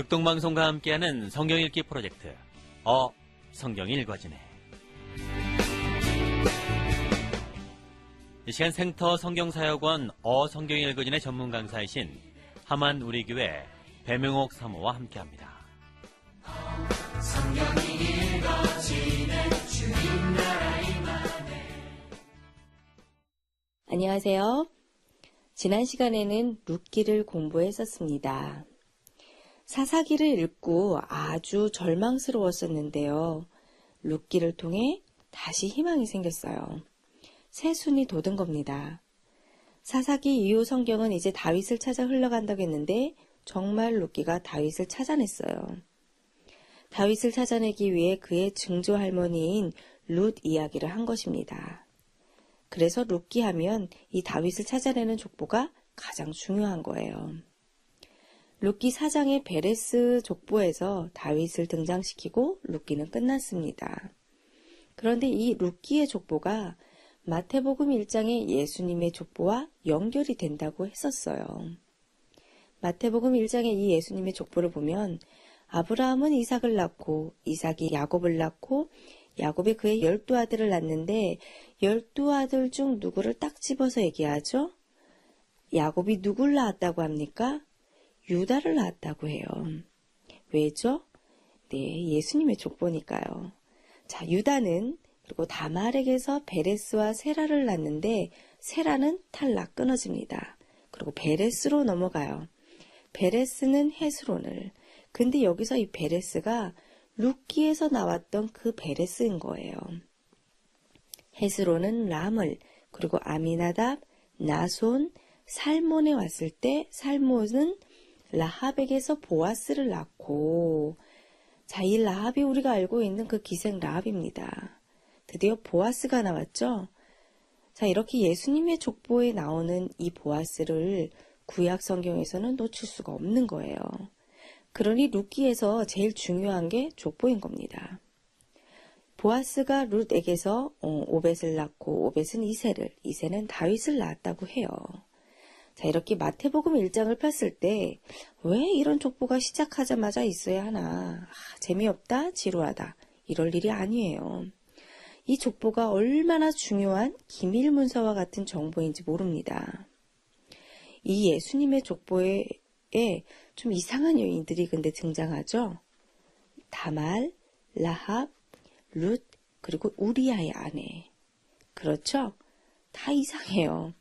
극동방송과 함께하는 성경 읽기 프로젝트 성경 읽어지네. 이 시간 생터 성경사역원 성경 읽어지네 전문 강사이신 하만 우리교회 배명옥 사모와 함께합니다. 성경이 읽어지네 주님 나라 임하네. 안녕하세요. 지난 시간에는 룻기를 공부했었습니다. 사사기를 읽고 아주 절망스러웠었는데요. 룻기를 통해 다시 희망이 생겼어요. 새순이 돋은 겁니다. 사사기 이후 성경은 이제 다윗을 찾아 흘러간다고 했는데 정말 룻기가 다윗을 찾아냈어요. 다윗을 찾아내기 위해 그의 증조 할머니인 룻 이야기를 한 것입니다. 그래서 룻기 하면 이 다윗을 찾아내는 족보가 가장 중요한 거예요. 룻기 4장의 베레스 족보에서 다윗을 등장시키고 룻기는 끝났습니다. 그런데 이 룻기의 족보가 마태복음 1장의 예수님의 족보와 연결이 된다고 했었어요. 마태복음 1장의 이 예수님의 족보를 보면 아브라함은 이삭을 낳고 이삭이 야곱을 낳고 야곱이 그의 12아들을 낳는데 12아들 중 누구를 딱 집어서 얘기하죠? 야곱이 누굴 낳았다고 합니까? 유다를 낳았다고 해요. 왜죠? 네, 예수님의 족보니까요. 자, 유다는 그리고 다말에게서 베레스와 세라를 낳는데 세라는 탈락 끊어집니다. 그리고 베레스로 넘어가요. 베레스는 헤스론을. 근데 여기서 이 베레스가 룻기에서 나왔던 그 베레스인 거예요. 헤스론은 람을, 그리고 아미나답, 나손, 살몬에 왔을 때 살몬은 라합에게서 보아스를 낳고, 자, 이 라합이 우리가 알고 있는 그 기생 라합입니다. 드디어 보아스가 나왔죠? 자, 이렇게 예수님의 족보에 나오는 이 보아스를 구약 성경에서는 놓칠 수가 없는 거예요. 그러니 룻기에서 제일 중요한 게 족보인 겁니다. 보아스가 룻에게서 오벳을 낳고 오벳은 이새는 다윗을 낳았다고 해요. 자, 이렇게 마태복음 1장을 폈을 때 왜 이런 족보가 시작하자마자 있어야 하나? 재미없다, 지루하다 이럴 일이 아니에요. 이 족보가 얼마나 중요한 기밀문서와 같은 정보인지 모릅니다. 이 예수님의 족보에 좀 이상한 여인들이 근데 등장하죠. 다말, 라합, 룻, 그리고 우리아의 아내. 그렇죠? 다 이상해요.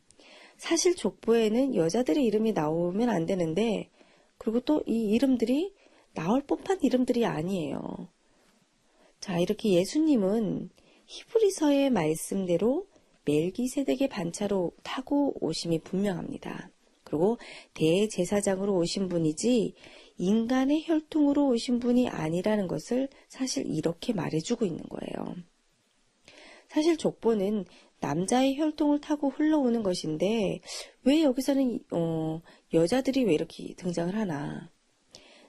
사실 족보에는 여자들의 이름이 나오면 안 되는데, 그리고 또 이 이름들이 나올 법한 이름들이 아니에요. 자, 이렇게 예수님은 히브리서의 말씀대로 멜기세덱의 반차로 타고 오심이 분명합니다. 그리고 대제사장으로 오신 분이지 인간의 혈통으로 오신 분이 아니라는 것을 사실 이렇게 말해주고 있는 거예요. 사실 족보는 남자의 혈통을 타고 흘러오는 것인데 왜 여기서는 여자들이 왜 이렇게 등장을 하나?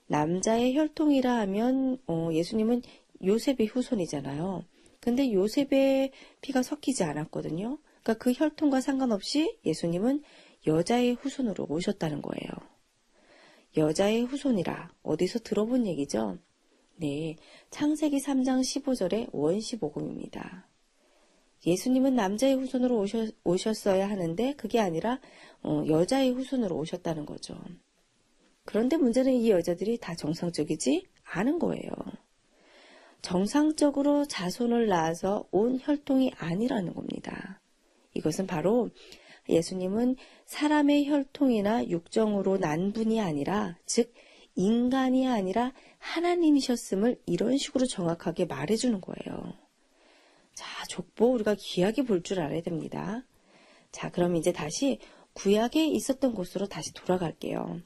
남자의 혈통이라 하면 예수님은 요셉의 후손이잖아요. 근데 요셉의 피가 섞이지 않았거든요. 그러니까 그 혈통과 상관없이 예수님은 여자의 후손으로 오셨다는 거예요. 여자의 후손이라 어디서 들어본 얘기죠? 네, 창세기 3장 15절의 원시복음입니다. 예수님은 남자의 후손으로 오셨어야 하는데 그게 아니라 여자의 후손으로 오셨다는 거죠. 그런데 문제는 이 여자들이 다 정상적이지 않은 거예요. 정상적으로 자손을 낳아서 온 혈통이 아니라는 겁니다. 이것은 바로 예수님은 사람의 혈통이나 육정으로 난 분이 아니라, 즉 인간이 아니라 하나님이셨음을 이런 식으로 정확하게 말해주는 거예요. 자, 족보 우리가 귀하게 볼 줄 알아야 됩니다. 자, 그럼 이제 다시 구약에 있었던 곳으로 다시 돌아갈게요.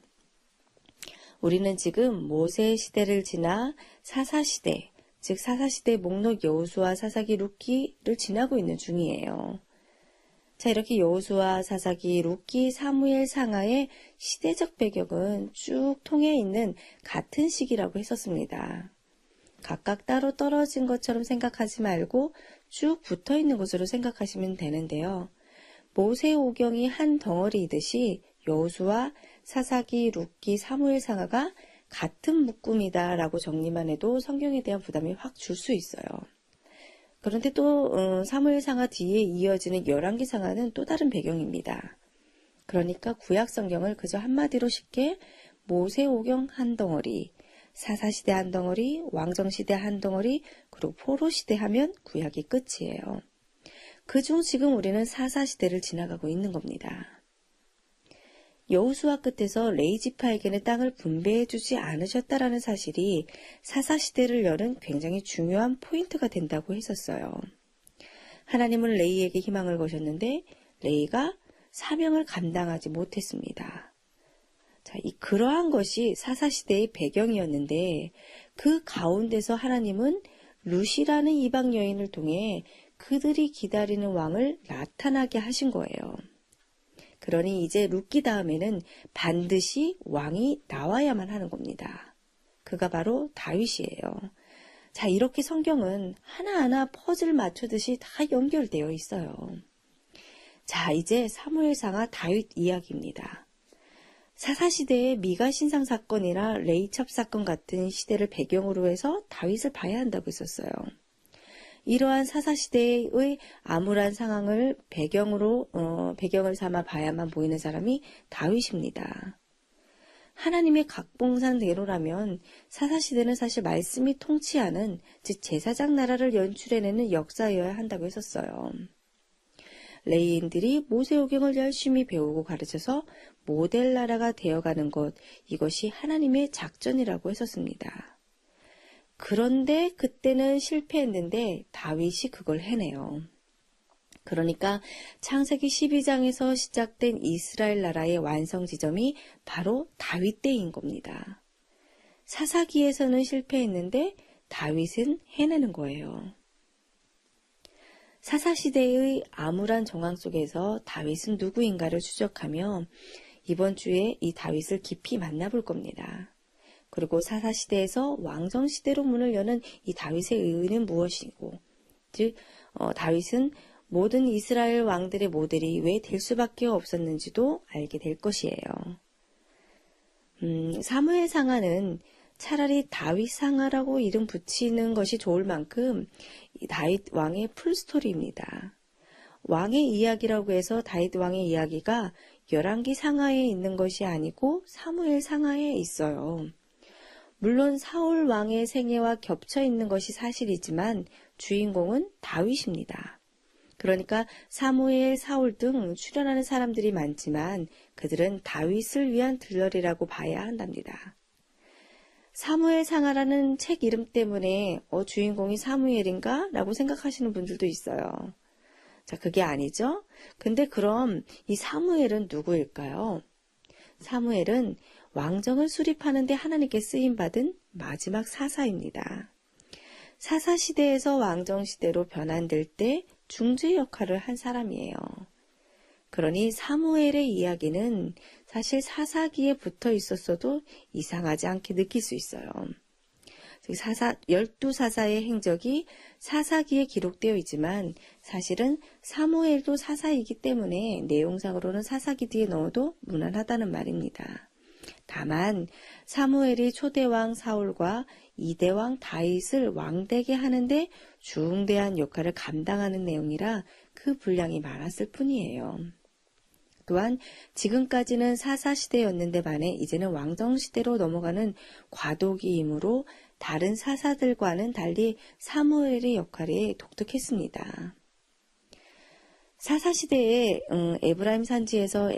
우리는 지금 모세 시대를 지나 사사시대, 즉 사사시대 목록 여호수아 사사기 룻기를 지나고 있는 중이에요. 자, 이렇게 여호수아 사사기 룻기 사무엘 상하의 시대적 배경은 쭉 통해 있는 같은 시기라고 했었습니다. 각각 따로 떨어진 것처럼 생각하지 말고 쭉 붙어 있는 것으로 생각하시면 되는데요. 모세 오경이 한 덩어리이듯이 여호수아, 사사기, 룻기, 사무엘 상하가 같은 묶음이다라고 정리만 해도 성경에 대한 부담이 확 줄 수 있어요. 그런데 또 사무엘상하 뒤에 이어지는 열왕기상하는 또 다른 배경입니다. 그러니까 구약 성경을 그저 한마디로 쉽게 모세오경 한 덩어리, 사사시대 한 덩어리, 왕정시대 한 덩어리, 그리고 포로시대 하면 구약이 끝이에요. 그중 지금 우리는 사사시대를 지나가고 있는 겁니다. 여호수아 끝에서 레위 지파에게는 땅을 분배해주지 않으셨다라는 사실이 사사시대를 여는 굉장히 중요한 포인트가 된다고 했었어요. 하나님은 레위에게 희망을 거셨는데 레위가 사명을 감당하지 못했습니다. 자, 그러한 것이 사사시대의 배경이었는데 그 가운데서 하나님은 룻이라는 이방 여인을 통해 그들이 기다리는 왕을 나타나게 하신 거예요. 그러니 이제 룻기 다음에는 반드시 왕이 나와야만 하는 겁니다. 그가 바로 다윗이에요. 자, 이렇게 성경은 하나하나 퍼즐 맞추듯이 다 연결되어 있어요. 자, 이제 사무엘상하 다윗 이야기입니다. 사사시대의 미가 신상 사건이나 레이첩 사건 같은 시대를 배경으로 해서 다윗을 봐야 한다고 했었어요. 이러한 사사시대의 암울한 상황을 배경을 삼아 봐야만 보이는 사람이 다윗입니다. 하나님의 각본상대로라면 사사시대는 사실 말씀이 통치하는, 즉 제사장 나라를 연출해내는 역사여야 한다고 했었어요. 레위인들이 모세오경을 열심히 배우고 가르쳐서 모델 나라가 되어가는 것, 이것이 하나님의 작전이라고 했었습니다. 그런데 그때는 실패했는데 다윗이 그걸 해내요. 그러니까 창세기 12장에서 시작된 이스라엘 나라의 완성 지점이 바로 다윗 때인 겁니다. 사사기에서는 실패했는데 다윗은 해내는 거예요. 사사시대의 암울한 정황 속에서 다윗은 누구인가를 추적하며 이번 주에 이 다윗을 깊이 만나볼 겁니다. 그리고 사사시대에서 왕정시대로 문을 여는 이 다윗의 의의는 무엇이고, 즉 다윗은 모든 이스라엘 왕들의 모델이 왜 될 수밖에 없었는지도 알게 될 것이에요. 사무엘상하는 차라리 다윗상하라고 이름 붙이는 것이 좋을 만큼 이 다윗 왕의 풀스토리입니다. 왕의 이야기라고 해서 다윗 왕의 이야기가 열왕기 상하에 있는 것이 아니고 사무엘 상하에 있어요. 물론 사울 왕의 생애와 겹쳐 있는 것이 사실이지만 주인공은 다윗입니다. 그러니까 사무엘, 사울 등 출연하는 사람들이 많지만 그들은 다윗을 위한 들러리라고 봐야 한답니다. 사무엘 상하라는 책 이름 때문에 주인공이 사무엘인가? 라고 생각하시는 분들도 있어요. 자, 그게 아니죠? 근데 그럼 이 사무엘은 누구일까요? 사무엘은 왕정을 수립하는 데 하나님께 쓰임받은 마지막 사사입니다. 사사시대에서 왕정시대로 변환될 때 중재 역할을 한 사람이에요. 그러니 사무엘의 이야기는 사실 사사기에 붙어 있었어도 이상하지 않게 느낄 수 있어요. 12사사의 행적이 사사기에 기록되어 있지만 사실은 사무엘도 사사이기 때문에 내용상으로는 사사기 뒤에 넣어도 무난하다는 말입니다. 다만 사무엘이 초대왕 사울과 이대왕 다윗을 왕되게 하는데 중대한 역할을 감당하는 내용이라 그 분량이 많았을 뿐이에요. 또한 지금까지는 사사시대였는데 반해 이제는 왕정시대로 넘어가는 과도기이므로 다른 사사들과는 달리 사무엘의 역할이 독특했습니다. 사사시대에 에브라임 산지에서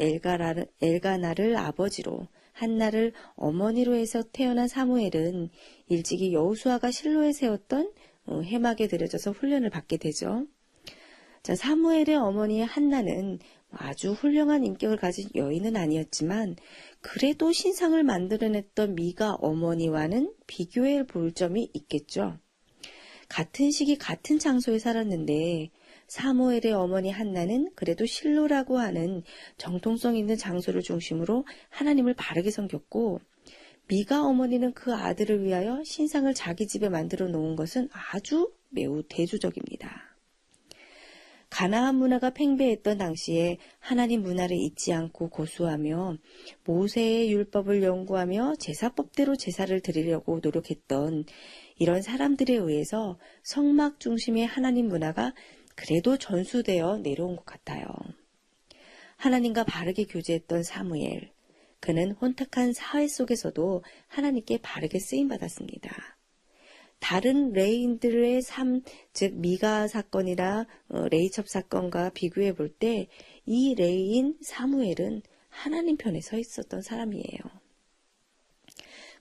엘가나를 아버지로 한나를 어머니로 해서 태어난 사무엘은 일찍이 여호수아가 실로에 세웠던 해막에 들여져서 훈련을 받게 되죠. 자, 사무엘의 어머니 한나는 아주 훌륭한 인격을 가진 여인은 아니었지만 그래도 신상을 만들어냈던 미가 어머니와는 비교해 볼 점이 있겠죠. 같은 시기 같은 장소에 살았는데 사무엘의 어머니 한나는 그래도 실로라고 하는 정통성 있는 장소를 중심으로 하나님을 바르게 섬겼고 미가 어머니는 그 아들을 위하여 신상을 자기 집에 만들어 놓은 것은 아주 매우 대조적입니다. 가나안 문화가 팽배했던 당시에 하나님 문화를 잊지 않고 고수하며 모세의 율법을 연구하며 제사법대로 제사를 드리려고 노력했던 이런 사람들에 의해서 성막 중심의 하나님 문화가 그래도 전수되어 내려온 것 같아요. 하나님과 바르게 교제했던 사무엘, 그는 혼탁한 사회 속에서도 하나님께 바르게 쓰임받았습니다. 다른 레인들의 삶, 즉 미가 사건이나 레이첩 사건과 비교해 볼 때 이 레인 사무엘은 하나님 편에 서 있었던 사람이에요.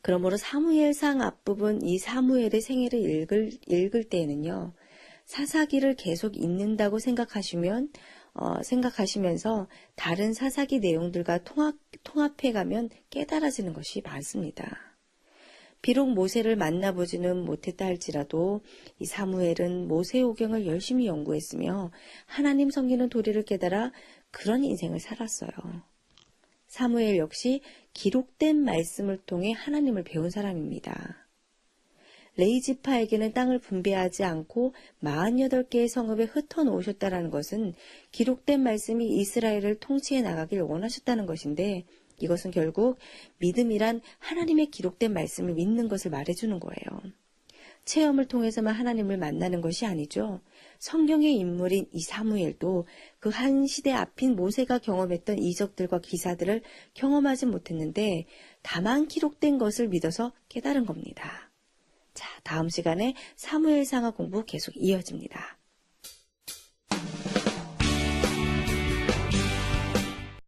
그러므로 사무엘상 앞부분 이 사무엘의 생애를 읽을 때에는요. 사사기를 계속 읽는다고 생각하시면서 다른 사사기 내용들과 통합해가면 깨달아지는 것이 많습니다. 비록 모세를 만나보지는 못했다 할지라도 이 사무엘은 모세오경을 열심히 연구했으며 하나님 섬기는 도리를 깨달아 그런 인생을 살았어요. 사무엘 역시 기록된 말씀을 통해 하나님을 배운 사람입니다. 레이지파에게는 땅을 분배하지 않고 48개의 성읍에 흩어놓으셨다는 것은 기록된 말씀이 이스라엘을 통치해 나가길 원하셨다는 것인데 이것은 결국 믿음이란 하나님의 기록된 말씀을 믿는 것을 말해주는 거예요. 체험을 통해서만 하나님을 만나는 것이 아니죠. 성경의 인물인 이 사무엘도 그 한 시대 앞인 모세가 경험했던 이적들과 기사들을 경험하지 못했는데 다만 기록된 것을 믿어서 깨달은 겁니다. 자, 다음 시간에 사무엘상하 공부 계속 이어집니다.